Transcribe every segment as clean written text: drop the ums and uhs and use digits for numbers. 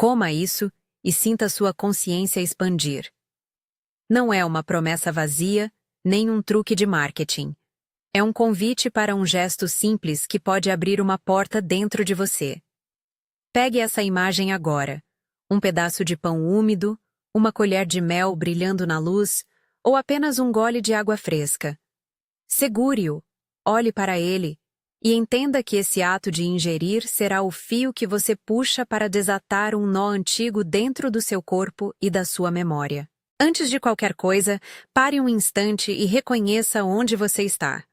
Coma isso e sinta sua consciência expandir. Não é uma promessa vazia, nem um truque de marketing. É um convite para um gesto simples que pode abrir uma porta dentro de você. Pegue essa imagem agora. Um pedaço de pão úmido, uma colher de mel brilhando na luz, ou apenas um gole de água fresca. Segure-o, olhe para ele, e entenda que esse ato de ingerir será o fio que você puxa para desatar um nó antigo dentro do seu corpo e da sua memória. Antes de qualquer coisa, pare um instante e reconheça onde você está.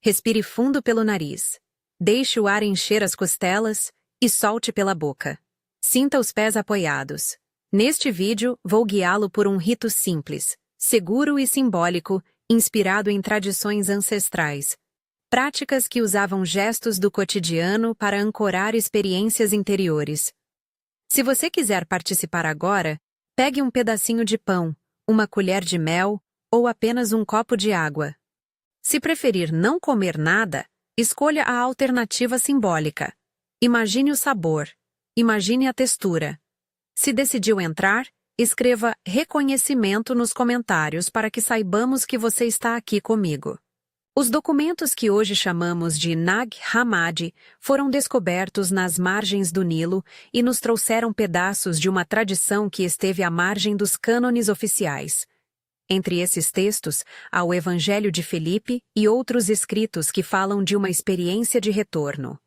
Respire fundo pelo nariz. Deixe o ar encher as costelas e solte pela boca. Sinta os pés apoiados. Neste vídeo, vou guiá-lo por um rito simples, seguro e simbólico, inspirado em tradições ancestrais. Práticas que usavam gestos do cotidiano para ancorar experiências interiores. Se você quiser participar agora, pegue um pedacinho de pão, uma colher de mel ou apenas um copo de água. Se preferir não comer nada, escolha a alternativa simbólica. Imagine o sabor. Imagine a textura. Se decidiu entrar, escreva reconhecimento nos comentários para que saibamos que você está aqui comigo. Os documentos que hoje chamamos de Nag Hammadi foram descobertos nas margens do Nilo e nos trouxeram pedaços de uma tradição que esteve à margem dos cânones oficiais. Entre esses textos, há o Evangelho de Felipe e outros escritos que falam de uma experiência de retorno.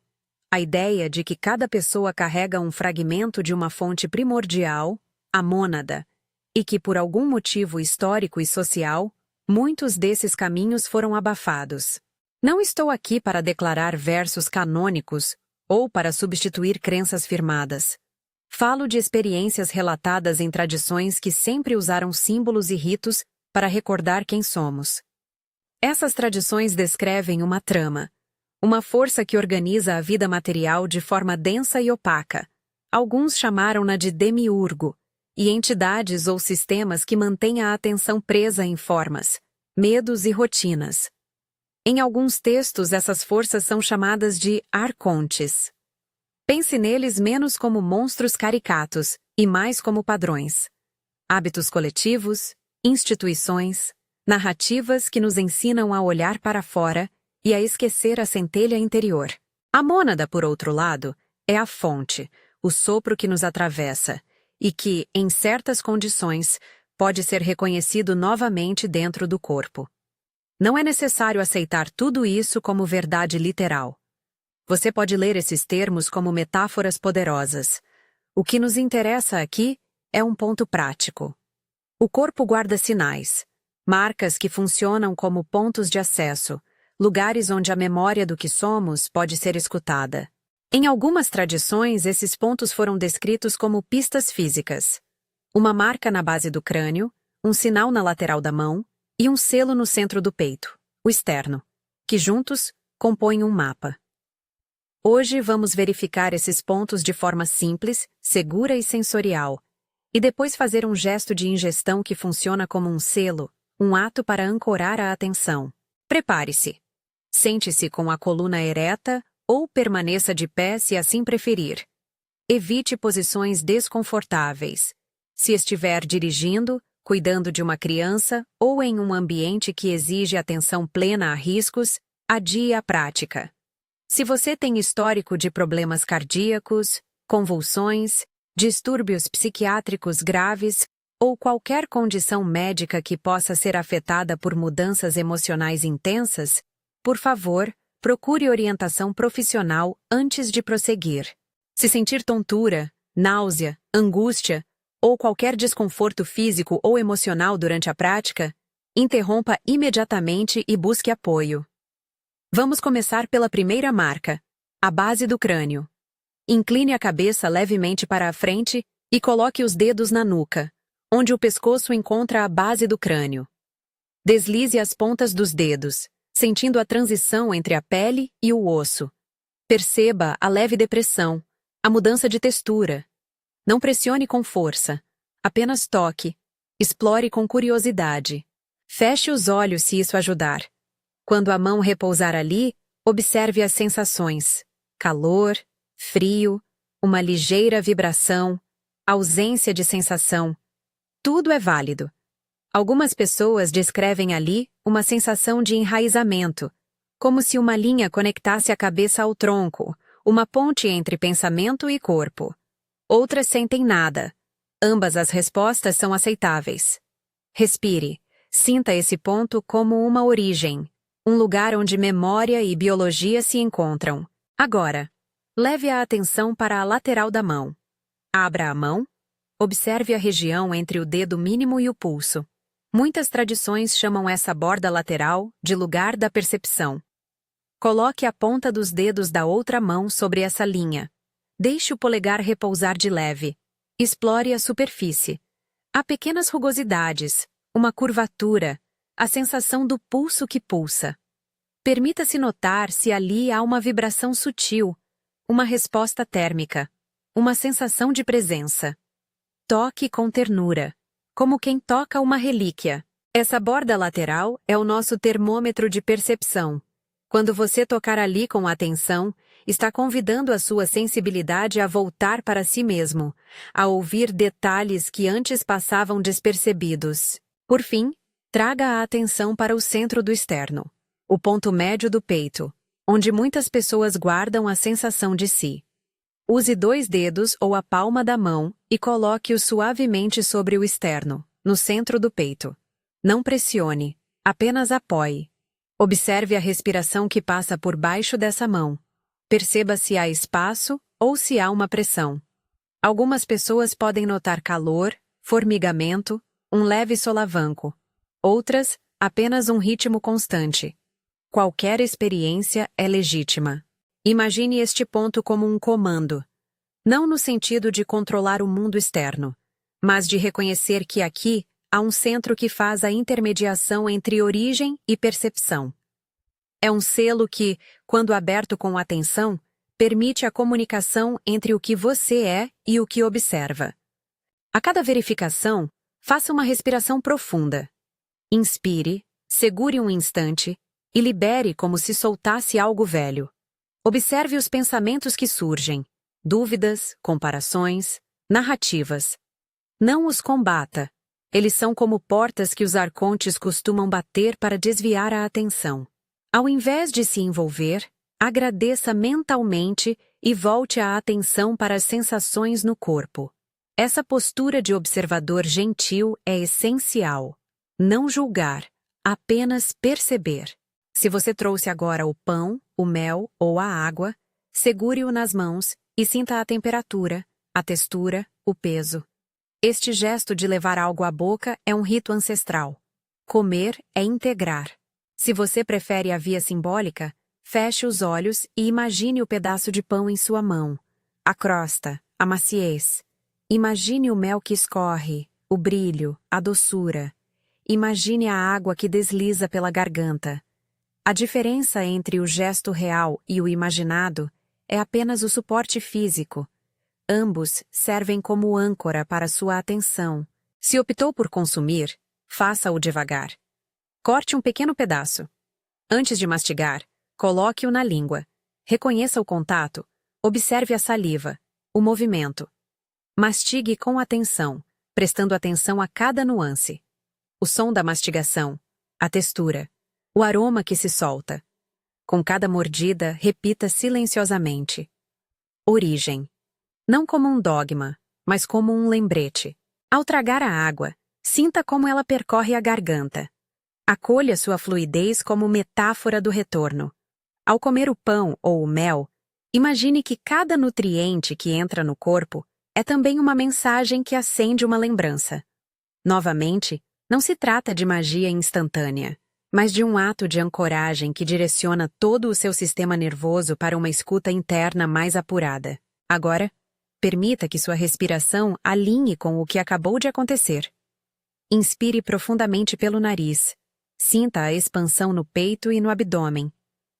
A ideia de que cada pessoa carrega um fragmento de uma fonte primordial, a mônada, e que por algum motivo histórico e social, muitos desses caminhos foram abafados. Não estou aqui para declarar versos canônicos ou para substituir crenças firmadas. Falo de experiências relatadas em tradições que sempre usaram símbolos e ritos para recordar quem somos. Essas tradições descrevem uma trama, uma força que organiza a vida material de forma densa e opaca. Alguns chamaram-na de demiurgo, e entidades ou sistemas que mantêm a atenção presa em formas, medos e rotinas. Em alguns textos, essas forças são chamadas de arcontes. Pense neles menos como monstros caricatos e mais como padrões. Hábitos coletivos, instituições, narrativas que nos ensinam a olhar para fora e a esquecer a centelha interior. A mônada, por outro lado, é a fonte, o sopro que nos atravessa, e que, em certas condições, pode ser reconhecido novamente dentro do corpo. Não é necessário aceitar tudo isso como verdade literal. Você pode ler esses termos como metáforas poderosas. O que nos interessa aqui é um ponto prático. O corpo guarda sinais, marcas que funcionam como pontos de acesso, lugares onde a memória do que somos pode ser escutada. Em algumas tradições, esses pontos foram descritos como pistas físicas. Uma marca na base do crânio, um sinal na lateral da mão e um selo no centro do peito, o externo, que juntos compõem um mapa. Hoje vamos verificar esses pontos de forma simples, segura e sensorial, e depois fazer um gesto de ingestão que funciona como um selo, um ato para ancorar a atenção. Prepare-se. Sente-se com a coluna ereta ou permaneça de pé se assim preferir. Evite posições desconfortáveis. Se estiver dirigindo, cuidando de uma criança ou em um ambiente que exige atenção plena a riscos, adie a prática. Se você tem histórico de problemas cardíacos, convulsões, distúrbios psiquiátricos graves ou qualquer condição médica que possa ser afetada por mudanças emocionais intensas, por favor, procure orientação profissional antes de prosseguir. Se sentir tontura, náusea, angústia ou qualquer desconforto físico ou emocional durante a prática, interrompa imediatamente e busque apoio. Vamos começar pela primeira marca, a base do crânio. Incline a cabeça levemente para a frente e coloque os dedos na nuca, onde o pescoço encontra a base do crânio. Deslize as pontas dos dedos, sentindo a transição entre a pele e o osso. Perceba a leve depressão, a mudança de textura. Não pressione com força, apenas toque. Explore com curiosidade. Feche os olhos se isso ajudar. Quando a mão repousar ali, observe as sensações: calor, frio, uma ligeira vibração, ausência de sensação. Tudo é válido. Algumas pessoas descrevem ali uma sensação de enraizamento, como se uma linha conectasse a cabeça ao tronco, uma ponte entre pensamento e corpo. Outras sentem nada. Ambas as respostas são aceitáveis. Respire. Sinta esse ponto como uma origem, um lugar onde memória e biologia se encontram. Agora, leve a atenção para a lateral da mão. Abra a mão. Observe a região entre o dedo mínimo e o pulso. Muitas tradições chamam essa borda lateral de lugar da percepção. Coloque a ponta dos dedos da outra mão sobre essa linha. Deixe o polegar repousar de leve. Explore a superfície. Há pequenas rugosidades, uma curvatura, a sensação do pulso que pulsa. Permita-se notar se ali há uma vibração sutil, uma resposta térmica, uma sensação de presença. Toque com ternura, como quem toca uma relíquia. Essa borda lateral é o nosso termômetro de percepção. Quando você tocar ali com atenção, está convidando a sua sensibilidade a voltar para si mesmo, a ouvir detalhes que antes passavam despercebidos. Por fim, traga a atenção para o centro do externo, o ponto médio do peito, onde muitas pessoas guardam a sensação de si. Use 2 dedos ou a palma da mão e coloque-os suavemente sobre o externo, no centro do peito. Não pressione, apenas apoie. Observe a respiração que passa por baixo dessa mão. Perceba se há espaço ou se há uma pressão. Algumas pessoas podem notar calor, formigamento, um leve solavanco. Outras, apenas um ritmo constante. Qualquer experiência é legítima. Imagine este ponto como um comando. Não no sentido de controlar o mundo externo, mas de reconhecer que aqui há um centro que faz a intermediação entre origem e percepção. É um selo que, quando aberto com atenção, permite a comunicação entre o que você é e o que observa. A cada verificação, faça uma respiração profunda. Inspire, segure um instante e libere como se soltasse algo velho. Observe os pensamentos que surgem, dúvidas, comparações, narrativas. Não os combata. Eles são como portas que os arcontes costumam bater para desviar a atenção. Ao invés de se envolver, agradeça mentalmente e volte a atenção para as sensações no corpo. Essa postura de observador gentil é essencial. Não julgar, apenas perceber. Se você trouxe agora o pão, o mel ou a água, segure-o nas mãos e sinta a temperatura, a textura, o peso. Este gesto de levar algo à boca é um rito ancestral. Comer é integrar. Se você prefere a via simbólica, feche os olhos e imagine o pedaço de pão em sua mão. A crosta, a maciez. Imagine o mel que escorre, o brilho, a doçura. Imagine a água que desliza pela garganta. A diferença entre o gesto real e o imaginado é apenas o suporte físico. Ambos servem como âncora para sua atenção. Se optou por consumir, faça-o devagar. Corte um pequeno pedaço. Antes de mastigar, coloque-o na língua. Reconheça o contato, observe a saliva, o movimento. Mastigue com atenção, prestando atenção a cada nuance. O som da mastigação, a textura, o aroma que se solta. Com cada mordida, repita silenciosamente. Origem. Não como um dogma, mas como um lembrete. Ao tragar a água, sinta como ela percorre a garganta. Acolha sua fluidez como metáfora do retorno. Ao comer o pão ou o mel, imagine que cada nutriente que entra no corpo é também uma mensagem que acende uma lembrança. Novamente, não se trata de magia instantânea, mas de um ato de ancoragem que direciona todo o seu sistema nervoso para uma escuta interna mais apurada. Agora, permita que sua respiração alinhe com o que acabou de acontecer. Inspire profundamente pelo nariz. Sinta a expansão no peito e no abdômen.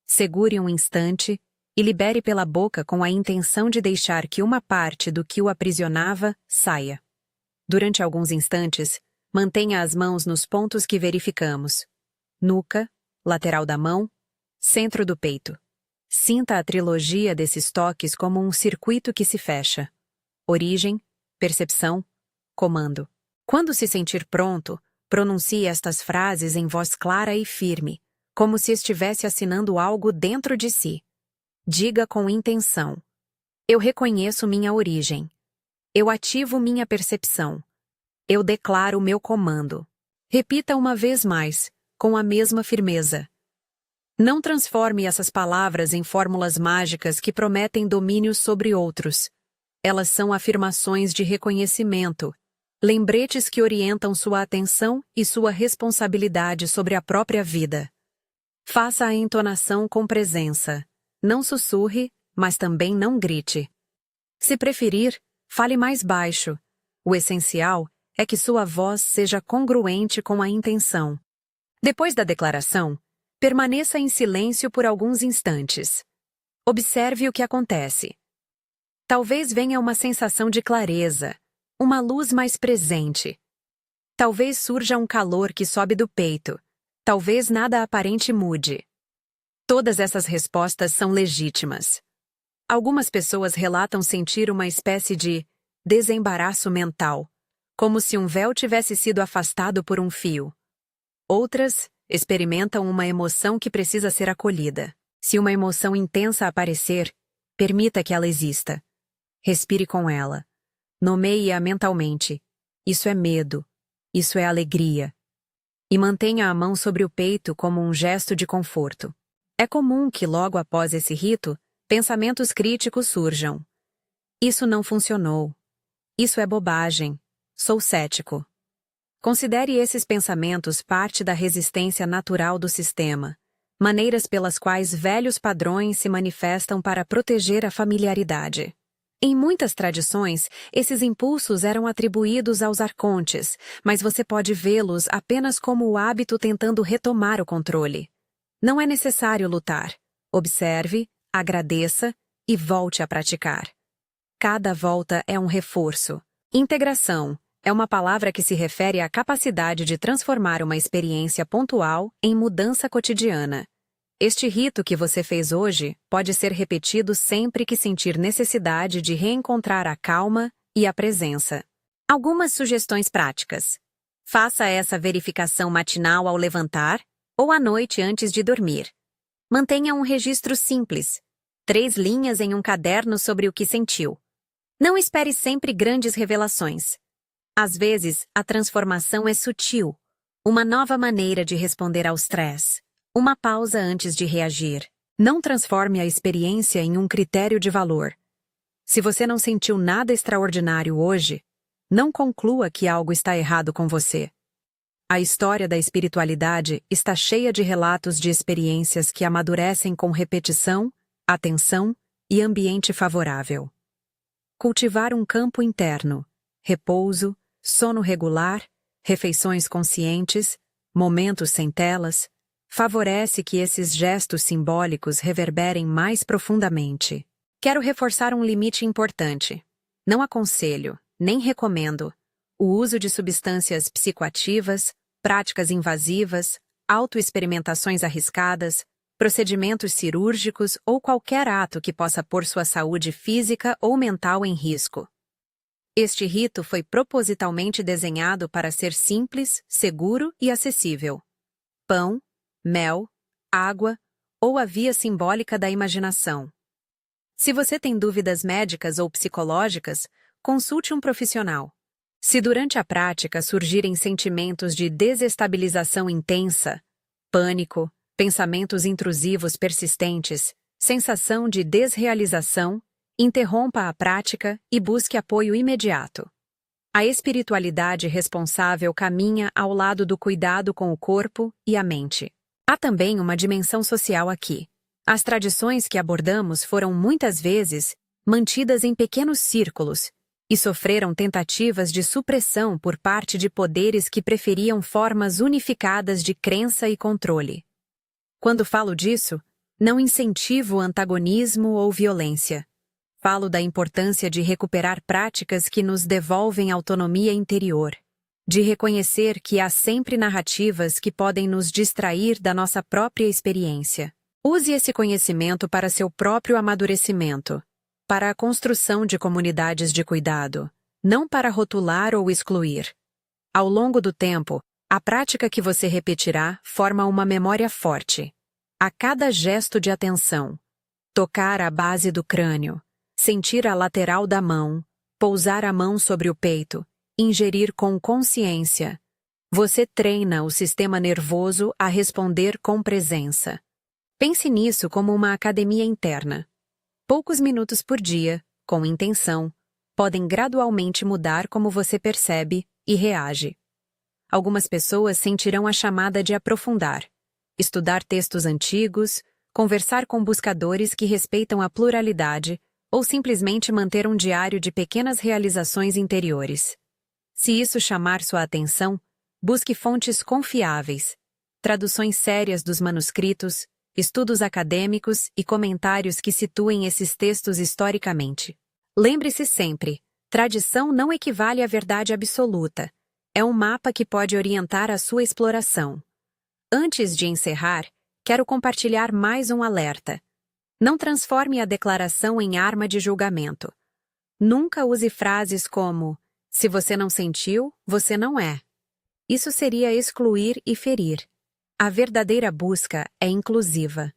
Segure um instante e libere pela boca com a intenção de deixar que uma parte do que o aprisionava saia. Durante alguns instantes, mantenha as mãos nos pontos que verificamos. Nuca, lateral da mão, centro do peito. Sinta a trilogia desses toques como um circuito que se fecha. Origem, percepção, comando. Quando se sentir pronto, pronuncie estas frases em voz clara e firme, como se estivesse assinando algo dentro de si. Diga com intenção: eu reconheço minha origem. Eu ativo minha percepção. Eu declaro meu comando. Repita uma vez mais, com a mesma firmeza. Não transforme essas palavras em fórmulas mágicas que prometem domínio sobre outros. Elas são afirmações de reconhecimento, lembretes que orientam sua atenção e sua responsabilidade sobre a própria vida. Faça a entonação com presença. Não sussurre, mas também não grite. Se preferir, fale mais baixo. O essencial é que sua voz seja congruente com a intenção. Depois da declaração, permaneça em silêncio por alguns instantes. Observe o que acontece. Talvez venha uma sensação de clareza, uma luz mais presente. Talvez surja um calor que sobe do peito. Talvez nada aparente mude. Todas essas respostas são legítimas. Algumas pessoas relatam sentir uma espécie de desembaraço mental, como se um véu tivesse sido afastado por um fio. Outras experimentam uma emoção que precisa ser acolhida. Se uma emoção intensa aparecer, permita que ela exista. Respire com ela. Nomeie-a mentalmente. Isso é medo. Isso é alegria. E mantenha a mão sobre o peito como um gesto de conforto. É comum que logo após esse rito, pensamentos críticos surjam. Isso não funcionou. Isso é bobagem. Sou cético. Considere esses pensamentos parte da resistência natural do sistema, maneiras pelas quais velhos padrões se manifestam para proteger a familiaridade. Em muitas tradições, esses impulsos eram atribuídos aos arcontes, mas você pode vê-los apenas como o hábito tentando retomar o controle. Não é necessário lutar. Observe, agradeça e volte a praticar. Cada volta é um reforço. Integração é uma palavra que se refere à capacidade de transformar uma experiência pontual em mudança cotidiana. Este rito que você fez hoje pode ser repetido sempre que sentir necessidade de reencontrar a calma e a presença. Algumas sugestões práticas. Faça essa verificação matinal ao levantar ou à noite antes de dormir. Mantenha um registro simples, 3 linhas em um caderno sobre o que sentiu. Não espere sempre grandes revelações. Às vezes, a transformação é sutil, uma nova maneira de responder ao stress, uma pausa antes de reagir. Não transforme a experiência em um critério de valor. Se você não sentiu nada extraordinário hoje, não conclua que algo está errado com você. A história da espiritualidade está cheia de relatos de experiências que amadurecem com repetição, atenção e ambiente favorável. Cultivar um campo interno, repouso, sono regular, refeições conscientes, momentos sem telas, favorece que esses gestos simbólicos reverberem mais profundamente. Quero reforçar um limite importante. Não aconselho, nem recomendo, o uso de substâncias psicoativas, práticas invasivas, autoexperimentações arriscadas, procedimentos cirúrgicos ou qualquer ato que possa pôr sua saúde física ou mental em risco. Este rito foi propositalmente desenhado para ser simples, seguro e acessível. Pão, mel, água ou a via simbólica da imaginação. Se você tem dúvidas médicas ou psicológicas, consulte um profissional. Se durante a prática surgirem sentimentos de desestabilização intensa, pânico, pensamentos intrusivos persistentes, sensação de desrealização, interrompa a prática e busque apoio imediato. A espiritualidade responsável caminha ao lado do cuidado com o corpo e a mente. Há também uma dimensão social aqui. As tradições que abordamos foram muitas vezes mantidas em pequenos círculos e sofreram tentativas de supressão por parte de poderes que preferiam formas unificadas de crença e controle. Quando falo disso, não incentivo antagonismo ou violência. Falo da importância de recuperar práticas que nos devolvem autonomia interior, de reconhecer que há sempre narrativas que podem nos distrair da nossa própria experiência. Use esse conhecimento para seu próprio amadurecimento, para a construção de comunidades de cuidado, não para rotular ou excluir. Ao longo do tempo, a prática que você repetirá forma uma memória forte. A cada gesto de atenção, tocar a base do crânio, sentir a lateral da mão, pousar a mão sobre o peito, ingerir com consciência. Você treina o sistema nervoso a responder com presença. Pense nisso como uma academia interna. Poucos minutos por dia, com intenção, podem gradualmente mudar como você percebe e reage. Algumas pessoas sentirão a chamada de aprofundar, estudar textos antigos, conversar com buscadores que respeitam a pluralidade ou simplesmente manter um diário de pequenas realizações interiores. Se isso chamar sua atenção, busque fontes confiáveis, traduções sérias dos manuscritos, estudos acadêmicos e comentários que situem esses textos historicamente. Lembre-se sempre, tradição não equivale à verdade absoluta. É um mapa que pode orientar a sua exploração. Antes de encerrar, quero compartilhar mais um alerta. Não transforme a declaração em arma de julgamento. Nunca use frases como "se você não sentiu, você não é". Isso seria excluir e ferir. A verdadeira busca é inclusiva.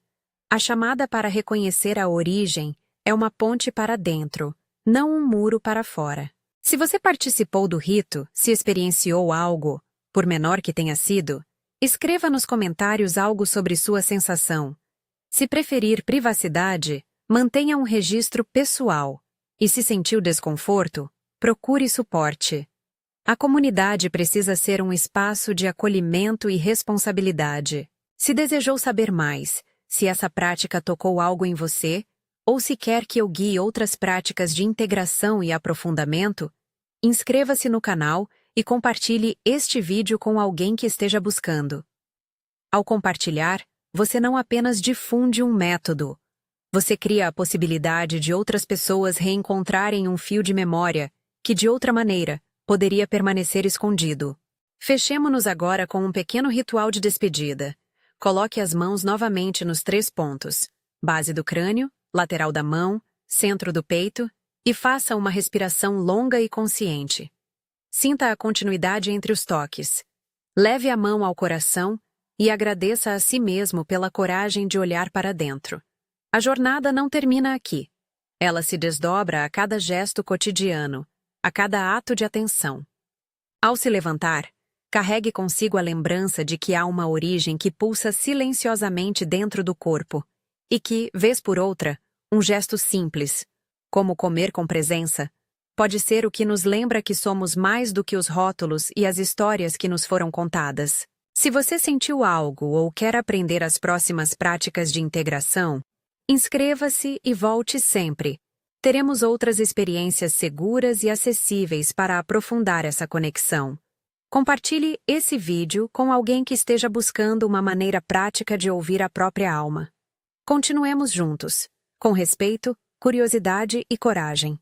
A chamada para reconhecer a origem é uma ponte para dentro, não um muro para fora. Se você participou do rito, se experienciou algo, por menor que tenha sido, escreva nos comentários algo sobre sua sensação. Se preferir privacidade, mantenha um registro pessoal. E se sentiu desconforto, procure suporte. A comunidade precisa ser um espaço de acolhimento e responsabilidade. Se desejou saber mais, se essa prática tocou algo em você, ou se quer que eu guie outras práticas de integração e aprofundamento, inscreva-se no canal e compartilhe este vídeo com alguém que esteja buscando. Ao compartilhar, você não apenas difunde um método. Você cria a possibilidade de outras pessoas reencontrarem um fio de memória que, de outra maneira, poderia permanecer escondido. Fechemo-nos agora com um pequeno ritual de despedida. Coloque as mãos novamente nos 3 pontos: base do crânio, lateral da mão, centro do peito, e faça uma respiração longa e consciente. Sinta a continuidade entre os toques. Leve a mão ao coração e agradeça a si mesmo pela coragem de olhar para dentro. A jornada não termina aqui. Ela se desdobra a cada gesto cotidiano, a cada ato de atenção. Ao se levantar, carregue consigo a lembrança de que há uma origem que pulsa silenciosamente dentro do corpo e que, vez por outra, um gesto simples, como comer com presença, pode ser o que nos lembra que somos mais do que os rótulos e as histórias que nos foram contadas. Se você sentiu algo ou quer aprender as próximas práticas de integração, inscreva-se e volte sempre. Teremos outras experiências seguras e acessíveis para aprofundar essa conexão. Compartilhe esse vídeo com alguém que esteja buscando uma maneira prática de ouvir a própria alma. Continuemos juntos, com respeito, curiosidade e coragem.